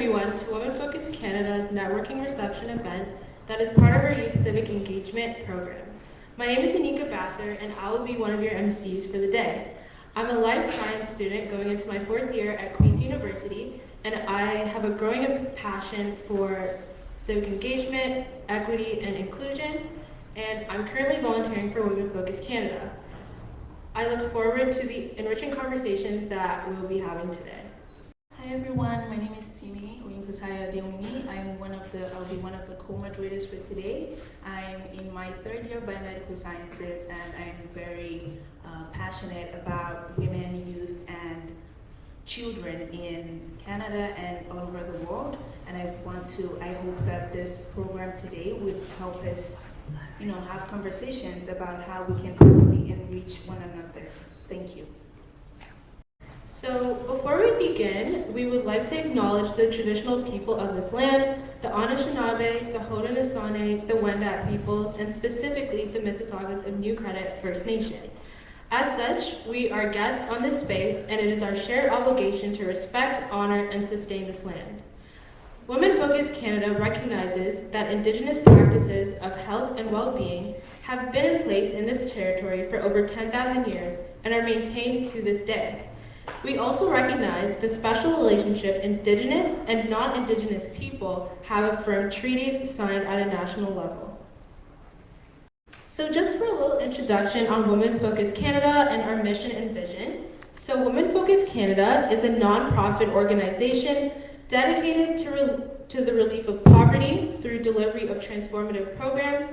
everyone to Women Focus Canada's networking reception event that is part of our Youth Civic Engagement program. My name is Anika Bather and I will be one of your MCs for the day. I'm a life science student going into my 4th year at Queen's University, and I have a growing passion for civic engagement, equity, and inclusion, and I'm currently volunteering for Women Focus Canada. I look forward to the enriching conversations that we'll be having today. Hi everyone, my name is Timi Oyinkutaya Deumi. I'll be one of the co-moderators for today. I'm in my 3rd year of biomedical sciences, and I'm very passionate about women, youth, and children in Canada and all over the world. And I hope that this program today would help us, have conversations about how we can hopefully enrich one another. Thank you. So before we begin, we would like to acknowledge the traditional people of this land, the Anishinaabe, the Haudenosaunee, the Wendat peoples, and specifically the Mississaugas of New Credit First Nation. As such, we are guests on this space, and it is our shared obligation to respect, honor, and sustain this land. Women Focus Canada recognizes that Indigenous practices of health and well-being have been in place in this territory for over 10,000 years and are maintained to this day. We also recognize the special relationship Indigenous and non-Indigenous people have affirmed treaties signed at a national level. So just for a little introduction on Women Focus Canada and our mission and vision. So Women Focus Canada is a non-profit organization dedicated to the relief of poverty through delivery of transformative programs.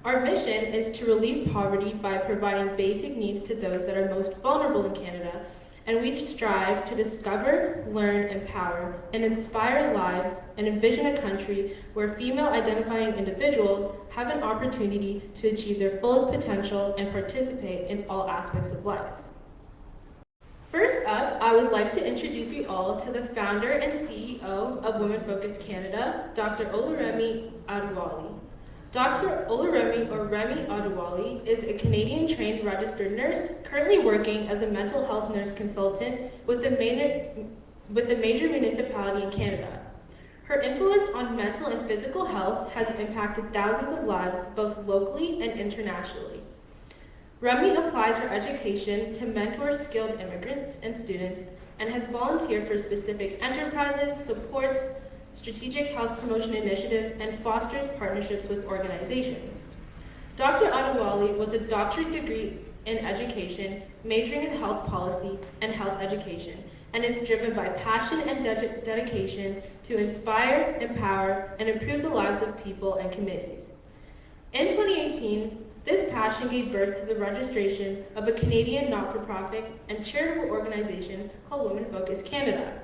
Our mission is to relieve poverty by providing basic needs to those that are most vulnerable in Canada, and we strive to discover, learn, empower, and inspire lives and envision a country where female-identifying individuals have an opportunity to achieve their fullest potential and participate in all aspects of life. First up, I would like to introduce you all to the founder and CEO of Women Focus Canada, Dr. Oluremi Adewale. Dr. Oluremi, or Remi Adewale, is a Canadian-trained registered nurse currently working as a mental health nurse consultant with a major municipality in Canada. Her influence on mental and physical health has impacted thousands of lives both locally and internationally. Remi applies her education to mentor skilled immigrants and students and has volunteered for specific enterprises, supports strategic health promotion initiatives, and fosters partnerships with organizations. Dr. Adewale was a doctorate degree in education, majoring in health policy and health education, and is driven by passion and dedication to inspire, empower, and improve the lives of people and communities. In 2018, this passion gave birth to the registration of a Canadian not-for-profit and charitable organization called Women Focus Canada.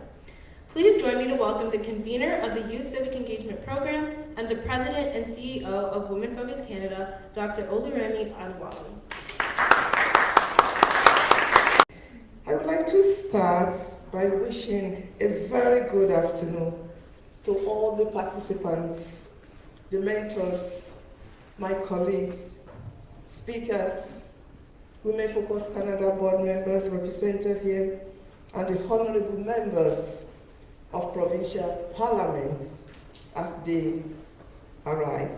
Please join me to welcome the convener of the Youth Civic Engagement Program and the president and CEO of Women Focus Canada, Dr. Oluremi Adewale. I would like to start by wishing a very good afternoon to all the participants, the mentors, my colleagues, speakers, Women Focus Canada board members represented here, and the honorable members of provincial parliaments as they arrive.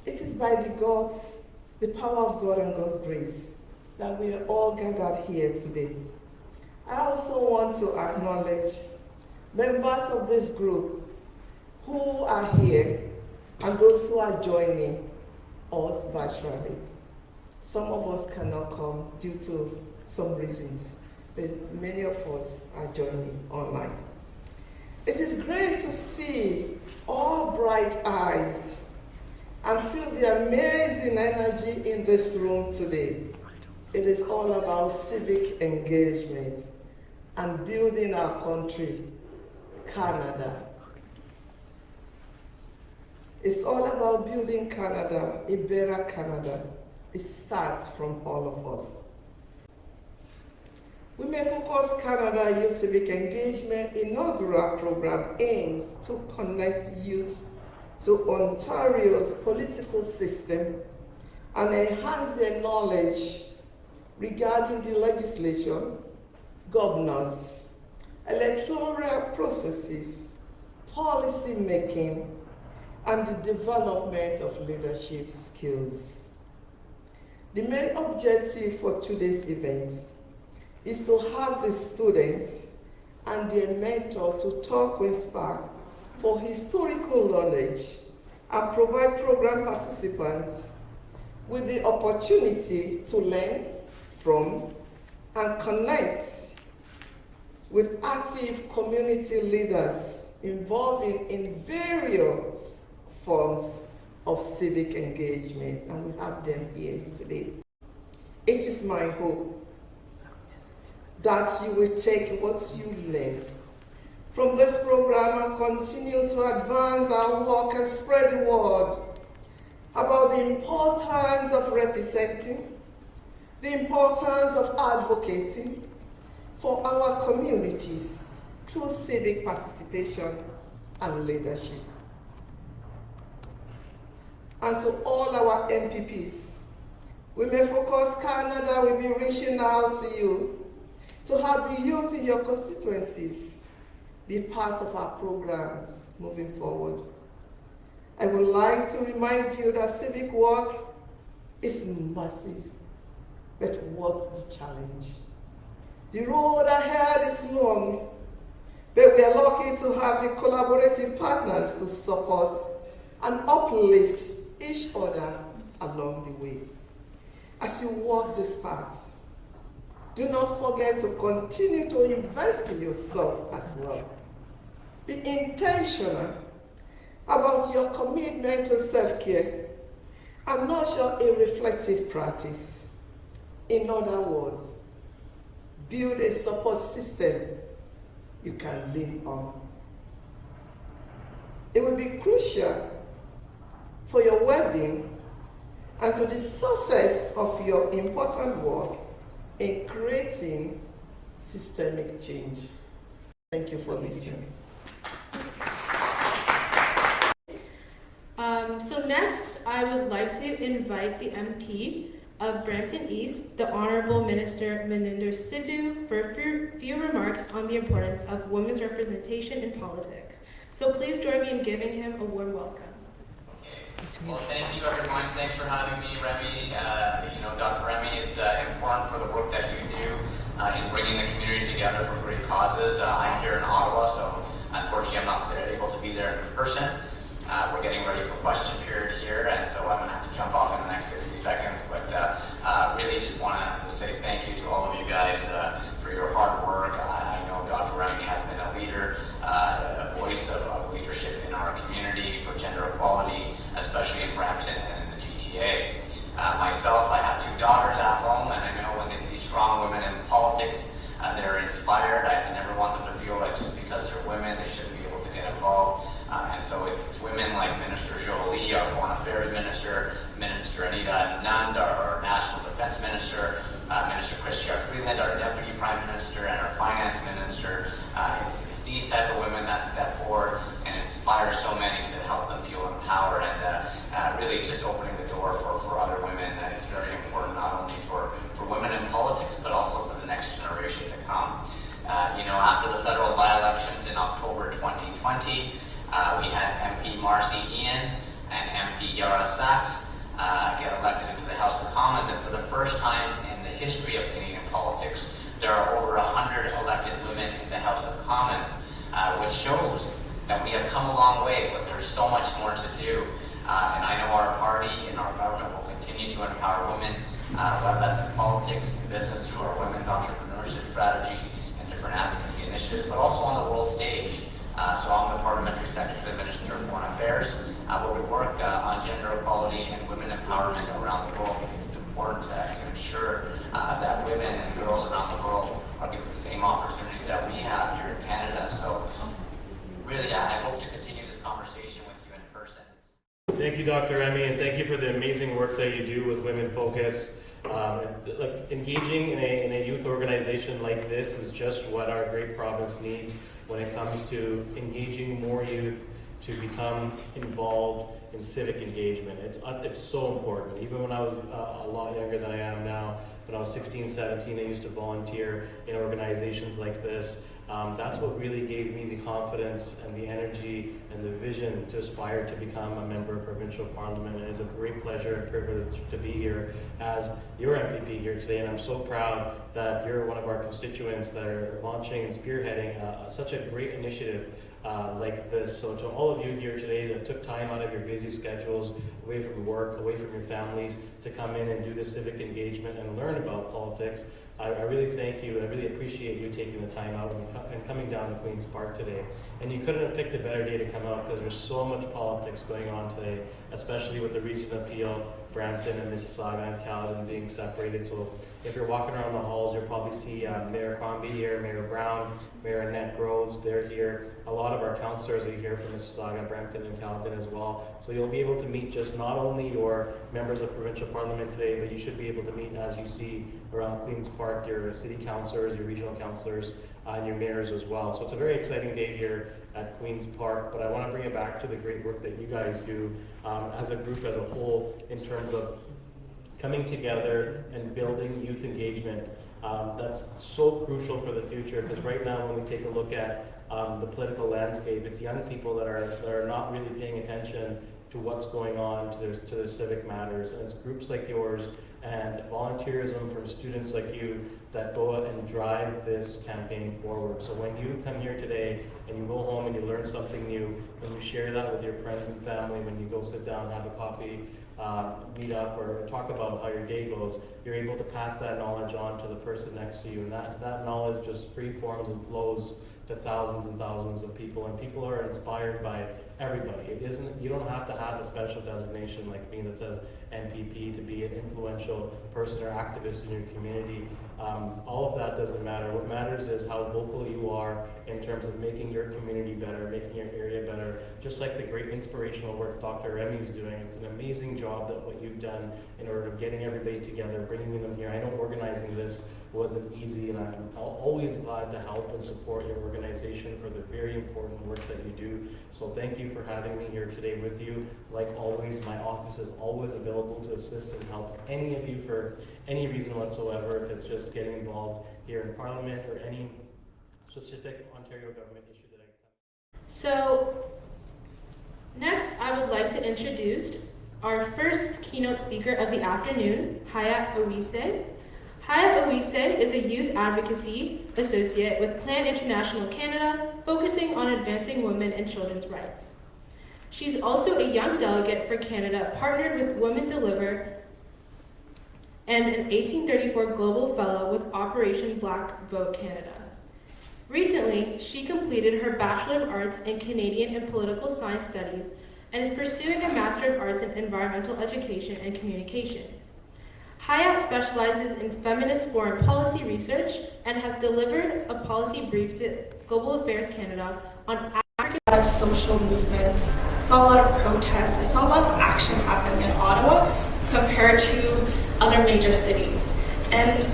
It is by the power of God and God's grace that we are all gathered here today. I also want to acknowledge members of this group who are here and those who are joining us virtually. Some of us cannot come due to some reasons, but many of us are joining online. It is great to see all bright eyes and feel the amazing energy in this room today. It is all about civic engagement and building our country, Canada. It's all about building Canada, a better Canada. It starts from all of us. Women Focus Canada Youth Civic Engagement inaugural program aims to connect youth to Ontario's political system and enhance their knowledge regarding the legislation, governance, electoral processes, policy making, and the development of leadership skills. The main objective for today's event is to have the students and their mentor to talk with SPAC for historical knowledge and provide program participants with the opportunity to learn from and connect with active community leaders involving in various forms of civic engagement, and we have them here today. It is my hope that you will take what you learn from this program and continue to advance our work and spread the word about the importance of representing, the importance of advocating for our communities through civic participation and leadership. And to all our MPPs, Women Focus Canada will be reaching out to you to have the youth in your constituencies be part of our programs moving forward. I would like to remind you that civic work is massive, but what's the challenge? The road ahead is long, but we are lucky to have the collaborative partners to support and uplift each other along the way. As you walk this path, do not forget to continue to invest in yourself as well. Be intentional about your commitment to self-care and nurture a reflective practice. In other words, build a support system you can lean on. It will be crucial for your well-being and to the success of your important work in creating systemic change. Thank you for listening. So next, I would like to invite the MP of Brampton East, the Honorable Minister Maninder Sidhu, for a few remarks on the importance of women's representation in politics. So please join me in giving him a warm welcome. Okay. Well, thank you everyone. Thanks for having me, Remy. Dr. Remy, it's important for the work that you do in bringing the community together for great causes. I'm here in Ottawa, so unfortunately I'm not able to be there in person. We're getting ready for question period here, and so I'm going to have to jump off in the next 60 seconds, but really just want to say thank you to all of you guys for your hard work. I know Dr. Remy has been a leader, a voice of leadership in our community for gender equality, especially in Brampton and in the GTA. Myself, I have 2 daughters at home, and I know when they see strong women in politics, they're inspired. I never want them to feel like just because they're women, they shouldn't be able to get involved. And so it's women like Minister Jolie, our Foreign Affairs Minister, Minister Anita Nund, our National Defense Minister, Minister Chrystia Freeland, our Deputy Prime Minister, and our Finance Minister. It's these type of women that step forward and inspire so many to help them feel empowered and really just opening the door for other women. It's very important not only for women in politics, but also for the next generation to come. After the federal by-elections in October 2020, we had MP Marcy Ian and MP Yara Sachs get elected into the House of Commons, and for the first time in the history of Canadian politics, there are over 100 elected women in the House of Commons, which shows that we have come a long way, but there's so much more to do. And I know our party and our government will continue to empower women, whether that's in politics, in business, through our women's entrepreneurship strategy and different advocacy initiatives, but also on the world stage. So I'm the Parliamentary Secretary, Minister of Foreign Affairs, where we work on gender equality and women empowerment around the world. It's important to ensure that women and girls around the world are given the same opportunities that we have here in Canada. So really, I hope to continue this conversation with you in person. Thank you, Dr. Remy, and thank you for the amazing work that you do with Women Focus. Engaging in a youth organization like this is just what our great province needs when it comes to engaging more youth to become involved in civic engagement. It's so important. Even when I was a lot younger than I am now, when I was 16, 17, I used to volunteer in organizations like this. That's what really gave me the confidence and the energy and the vision to aspire to become a member of provincial parliament. And it is a great pleasure and privilege to be here as your MPP here today. And I'm so proud that you're one of our constituents that are launching and spearheading such a great initiative like this. So to all of you here today that took time out of your busy schedules, away from work, away from your families, to come in and do the civic engagement and learn about politics, I really thank you. I really appreciate you taking the time out and coming down to Queen's Park today. And you couldn't have picked a better day to come out because there's so much politics going on today, especially with the region appeal, Brampton and Mississauga and Caledon being separated. So if you're walking around the halls, you'll probably see Mayor Crombie here, Mayor Brown, Mayor Annette Groves, they're here. A lot of our councillors are here from Mississauga, Brampton and Caledon as well. So you'll be able to meet just not only your members of provincial parliament today, but you should be able to meet, as you see around Queen's Park, your city councillors, your regional councillors, and your mayors as well. So it's a very exciting day here at Queen's Park, but I want to bring it back to the great work that you guys do as a group as a whole in terms of coming together and building youth engagement. That's so crucial for the future, because right now when we take a look at the political landscape, it's young people that are not really paying attention to what's going on to their civic matters. And it's groups like yours and volunteerism from students like you that go out and drive this campaign forward. So when you come here today and you go home and you learn something new, and you share that with your friends and family, when you go sit down, have a coffee, meet up, or talk about how your day goes, you're able to pass that knowledge on to the person next to you. And that knowledge just free forms and flows to thousands and thousands of people, and people are inspired by everybody. You don't have to have a special designation like me that says MPP to be an influential person or activist in your community. All of that doesn't matter. What matters is how vocal you are in terms of making your community better, making your area better, just like the great inspirational work Dr. Remy is doing. It's an amazing job that what you've done in order of getting everybody together, bringing them here. I know organizing this wasn't easy, and I'm always glad to help and support your organization for the very important work that you do. So thank you for having me here today with you. Like always, my office is always available to assist and help any of you for any reason whatsoever, if it's just getting involved here in Parliament or any specific Ontario government issue that I can. So next, I would like to introduce our first keynote speaker of the afternoon, Hayat Owise. Hayat Owise is a youth advocacy associate with Plan International Canada, focusing on advancing women and children's rights. She's also a young delegate for Canada, partnered with Women Deliver, and an 1834 Global Fellow with Operation Black Vote Canada. Recently, she completed her Bachelor of Arts in Canadian and Political Science Studies and is pursuing a Master of Arts in Environmental Education and Communications. Hayat specializes in feminist foreign policy research and has delivered a policy brief to Global Affairs Canada on African. A lot of social movements, I saw a lot of protests, I saw a lot of action happening in Ottawa compared to other major cities. And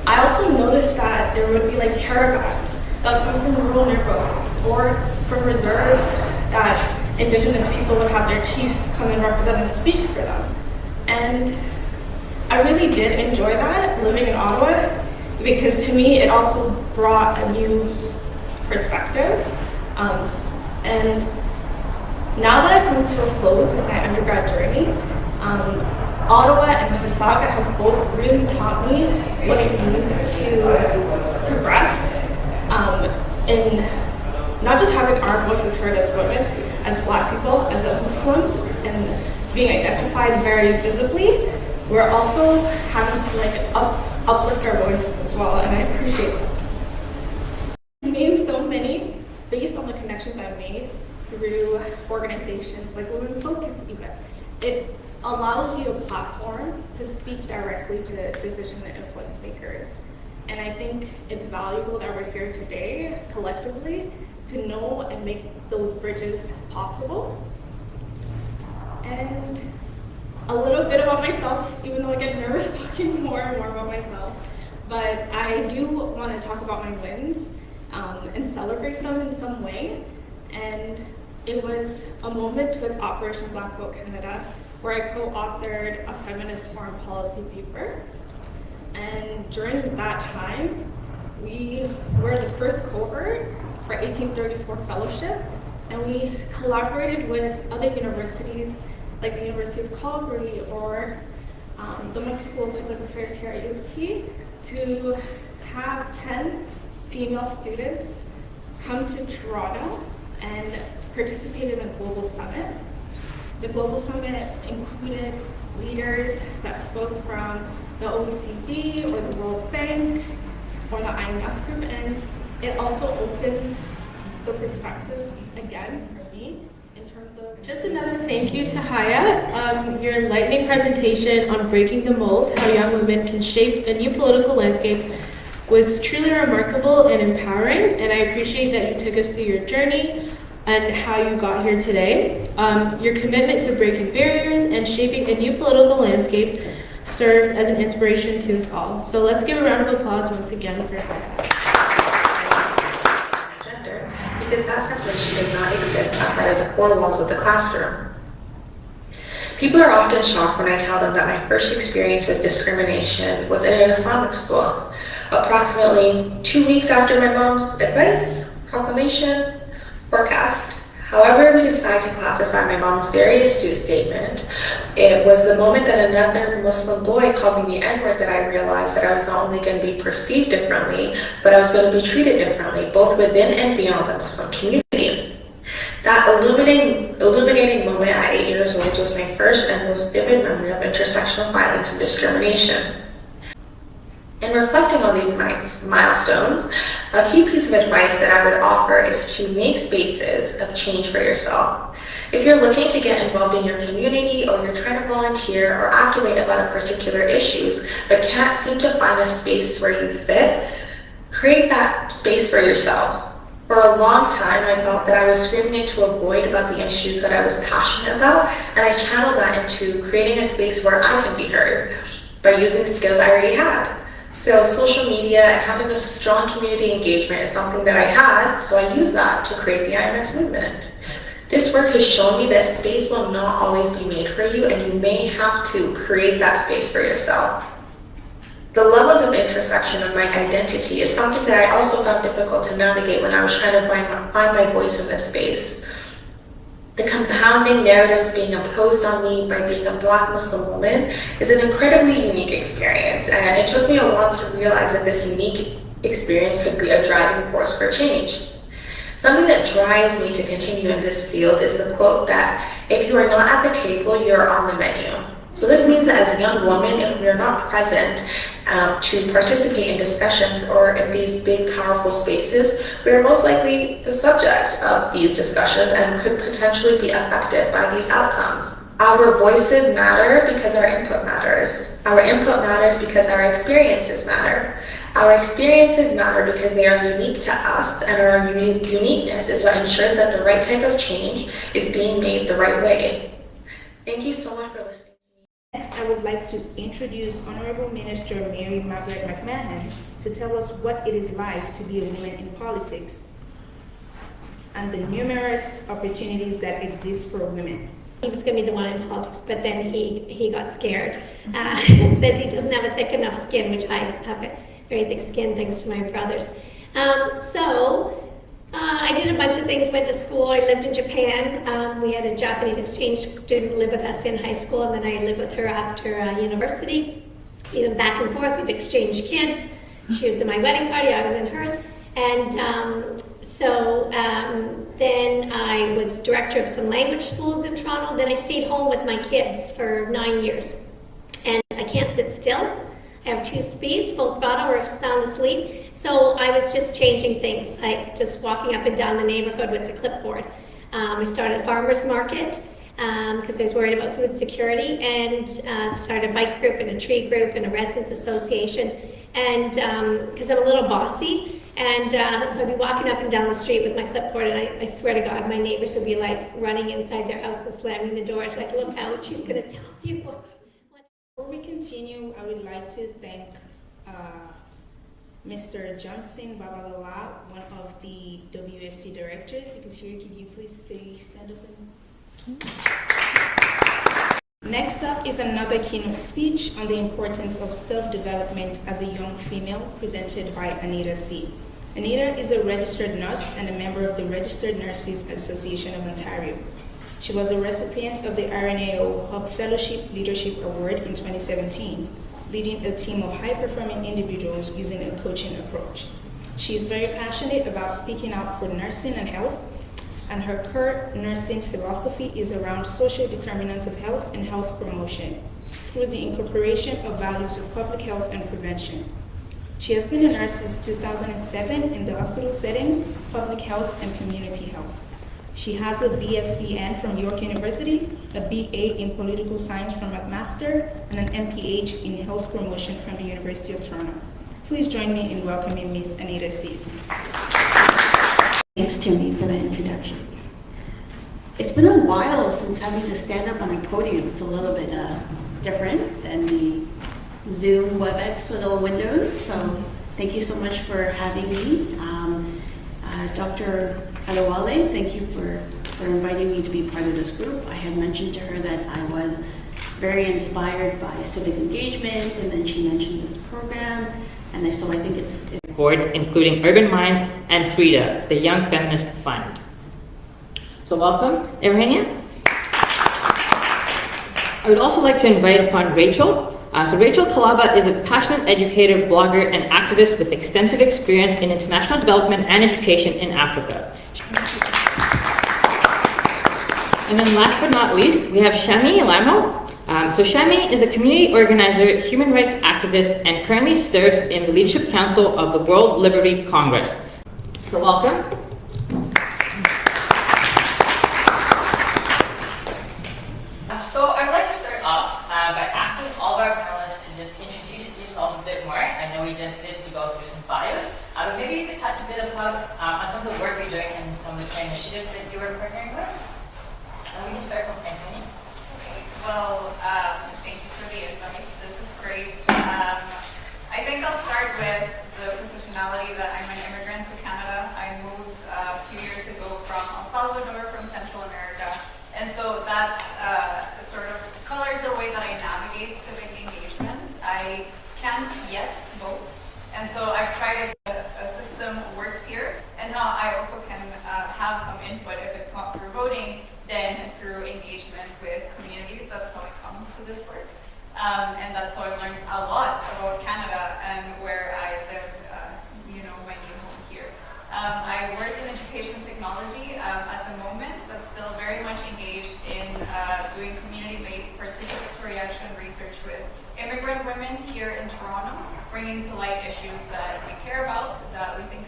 I also noticed that there would be like caravans that would come from rural neighborhoods or from reserves that Indigenous people would have their chiefs come and represent and speak for them. And I really did enjoy that, living in Ottawa, because to me it also brought a new perspective. And now that I've come to a close with my undergrad journey, Ottawa and Mississauga have both really taught me what it means to progress in not just having our voices heard as women, as Black people, as a Muslim, and being identified very visibly. We're also having to like uplift our voices as well, and I appreciate that. I named so many based on the connections I've made through organizations like Women Focus even. It allows you a platform to speak directly to decision and influence makers. And I think it's valuable that we're here today, collectively, to know and make those bridges possible. And a little bit about myself, even though I get nervous talking more and more about myself. But I do want to talk about my wins and celebrate them in some way. And it was a moment with Operation Black Vote Canada, where I co-authored a feminist foreign policy paper. And during that time, we were the first cohort for 1834 fellowship, and we collaborated with other universities like the University of Calgary or the Monk School of Public Affairs here at UT to have 10 female students come to Toronto and participate in a global summit. The global summit included leaders that spoke from the OECD or the World Bank or the IMF group, and it also opened the perspective again for me in terms of Just another thank you to Haya. Your enlightening presentation on breaking the mold, how young women can shape a new political landscape, was truly remarkable and empowering, and I appreciate that you took us through your journey and how you got here today. Your commitment to breaking barriers and shaping a new political landscape serves as an inspiration to us all. So let's give a round of applause once again for Haya. Gender, because that separation did not exist outside of the four walls of the classroom. People are often shocked when I tell them that my first experience with discrimination was in an Islamic school, approximately 2 weeks after my mom's advice, proclamation, forecast. However we decide to classify my mom's very astute statement, it was the moment that another Muslim boy called me the N-word that I realized that I was not only going to be perceived differently, but I was going to be treated differently, both within and beyond the Muslim community. That illuminating moment at 8 years old was my first and most vivid memory of intersectional violence and discrimination. In reflecting on these milestones, a key piece of advice that I would offer is to make spaces of change for yourself. If you're looking to get involved in your community, or you're trying to volunteer or activate about a particular issues, but can't seem to find a space where you fit, create that space for yourself. For a long time, I felt that I was screaming to avoid about the issues that I was passionate about, and I channeled that into creating a space where I can be heard by using skills I already had. So social media and having a strong community engagement is something that I had, so I used that to create the IMS movement. This work has shown me that space will not always be made for you, and you may have to create that space for yourself. The levels of intersection of my identity is something that I also found difficult to navigate when I was trying to find my voice in this space. The compounding narratives being imposed on me by being a Black Muslim woman is an incredibly unique experience, and it took me a while to realize that this unique experience could be a driving force for change. Something that drives me to continue in this field is the quote that, if you are not at the table, you are on the menu. So this means that as a young woman, if we are not present to participate in discussions or in these big, powerful spaces, we are most likely the subject of these discussions and could potentially be affected by these outcomes. Our voices matter because our input matters. Our input matters because our experiences matter. Our experiences matter because they are unique to us, and our uniqueness is what ensures that the right type of change is being made the right way. Thank you so much for listening. Next, I would like to introduce Honorable Minister Mary Margaret McMahon to tell us what it is like to be a woman in politics and the numerous opportunities that exist for women. He was going to be the one in politics, but then he got scared. Says he doesn't have a thick enough skin, which I have a very thick skin thanks to my brothers. I did a bunch of things, went to school, I lived in Japan. We had a Japanese exchange student live with us in high school, and then I lived with her after university. Even back and forth, we've exchanged kids. She was in my wedding party, I was in hers. And then I was director of some language schools in Toronto. Then I stayed home with my kids for 9 years. And I can't sit still. I have 2 speeds, full throttle or sound asleep. So I was just changing things, like just walking up and down the neighborhood with the clipboard. I started a farmer's market because I was worried about food security, and started a bike group and a tree group and a residents association. And because I'm a little bossy, and so I'd be walking up and down the street with my clipboard, and I swear to God, my neighbors would be like running inside their houses, slamming the doors, like, look out, she's gonna tell you what. Before we continue, I would like to thank Mr. Johnson Babalola, one of the WFC directors. If he's here, could you please stand up and... Next up is another keynote speech on the importance of self-development as a young female, presented by Anita C. Anita is a registered nurse and a member of the Registered Nurses Association of Ontario. She was a recipient of the RNAO Hub Fellowship Leadership Award in 2017, leading a team of high-performing individuals using a coaching approach. She is very passionate about speaking out for nursing and health, and her core nursing philosophy is around social determinants of health and health promotion through the incorporation of values of public health and prevention. She has been a nurse since 2007 in the hospital setting, public health, and community health. She has a BSCN from York University, a BA in political science from McMaster, and an MPH in health promotion from the University of Toronto. Please join me in welcoming Ms. Anita C. Thanks, Tony, for the introduction. It's been a while since having to stand up on a podium. It's a little bit different than the Zoom WebEx little windows, so thank you so much for having me. Dr. Alawale, thank you for inviting me to be part of this group. I had mentioned to her that I was very inspired by civic engagement, and then she mentioned this program, and so I think it's boards, including Urban Minds and Frida, the Young Feminist Fund. So welcome, Eugenia. I would also like to invite upon Rachel. So Rachel Kalaba is a passionate educator, blogger, and activist with extensive experience in international development and education in Africa. And then last but not least, we have Shami Lamo. So Shami is a community organizer, human rights activist, and currently serves in the Leadership Council of the World Liberty Congress. So welcome. So I'd like to start off by asking all of our panelists to just introduce yourselves a bit more. I know we just did go through some bios, but maybe you could touch a bit about on some of the work you're doing and some of the initiatives that you are partnering with. We can start from Anthony. Okay, well, thank you for the advice. This is great. I think I'll start with the positionality that I'm an immigrant to Canada. I moved a few years ago from El Salvador, from Central America, and so that's sort of colored the way that I navigate civic engagement. I can't yet vote, and so I've tried a system works here, and how I also can have some input if it's not through voting, then through engagement with communities. That's how I come to this work. And that's how I've learned a lot about Canada and where I live, my new home here. I work in education technology at the moment, but still very much engaged in doing community-based participatory action research with immigrant women here in Toronto, bringing to light issues that we care about, that we think